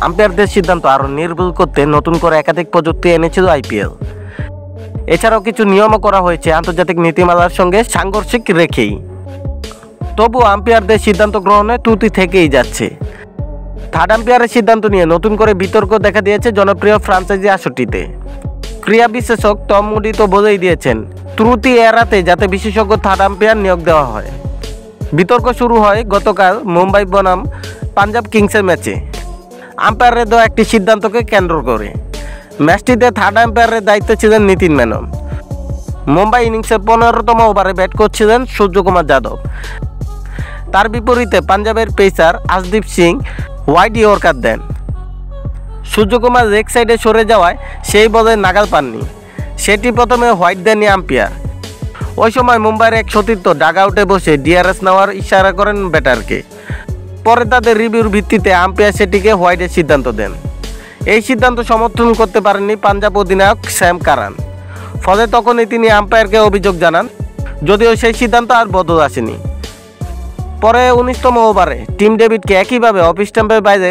আম্পায়ারদের সিদ্ধান্ত আরও নির্ভুল করতে নতুন করে একাধিক প্রযুক্তি এনেছিল আইপিএল। এছাড়াও কিছু নিয়মও করা হয়েছে আন্তর্জাতিক নীতিমালার সঙ্গে সাংঘর্ষিক রেখেই। তবু আম্পায়ারদের সিদ্ধান্ত গ্রহণে ত্রুটি থেকেই যাচ্ছে। থার্ড আম্পায়ারের সিদ্ধান্ত নিয়ে নতুন করে বিতর্ক দেখা দিয়েছে জনপ্রিয় ফ্রাঞ্চাইজি ৬৮-তে। ক্রীড়া বিশ্লেষক টম মুডি তো বলেই দিয়েছেন ত্রুটি এড়াতে যাতে বিশেষজ্ঞ থার্ড আম্পায়ার নিয়োগ দেওয়া হয়। বিতর্ক শুরু হয় গতকাল মুম্বাই বনাম পাঞ্জাব কিংসের ম্যাচে আম্পায়ারের দেওয়া একটি সিদ্ধান্তকে কেন্দ্র করে। ম্যাচটিতে থার্ড আম্পায়ারের দায়িত্বে ছিলেন নীতিন মেনন। মুম্বাই ইনিংসের ১৫তম ওভারে ব্যাট করছিলেন সূর্যকুমার যাদব। তার বিপরীতে পাঞ্জাবের pacer Arshdeep Singh wide yorker দেন। সূর্যকুমার লেগ সাইডে সরে যাওয়ায় সেই বলে নাগাল পাননি। সেটি প্রথমে হোয়াইট দেননি আম্পায়ার। ওই সময় মুম্বাইয়ের এক সতীর্থ ডাগ আউটে বসে ডিআরএস নেওয়ার ইশারা করেন ব্যাটারকে। পরে তাদের রিভিউর ভিত্তিতে আম্পায়ার সেটিকে হোয়াইটের সিদ্ধান্ত দেন। এই সিদ্ধান্ত সমর্থন করতে পারেননি পাঞ্জাব অধিনায়ক স্যাম কারান। ফলে তখনই তিনি আম্পায়ারকে অভিযোগ জানান, যদিও সেই সিদ্ধান্ত আর বদল আসেনি। পরে ১৯তম ওভারে টিম ডেভিডকে একইভাবে অফ স্টাম্পের বাইরে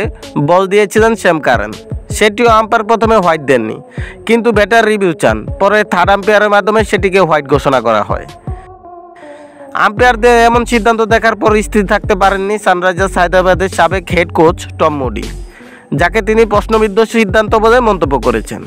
বল দিয়েছিলেন স্যাম কারান। সেটিও আম্পায়ার প্রথমে হোয়াইট দেননি, কিন্তু ব্যাটার রিভিউ চান। পরে থার্ড আম্পায়ারের মাধ্যমে সেটিকে হোয়াইট ঘোষণা করা হয়। আম্পায়ারদের এমন সিদ্ধান্ত দেখার পর স্থির থাকতে পারেননি সানরাইজার্স হায়দ্রাবাদের সাবেক হেড কোচ টম মুডি, যাকে তিনি প্রশ্নবিদ্ধ সিদ্ধান্ত বলে মন্তব্য করেছেন।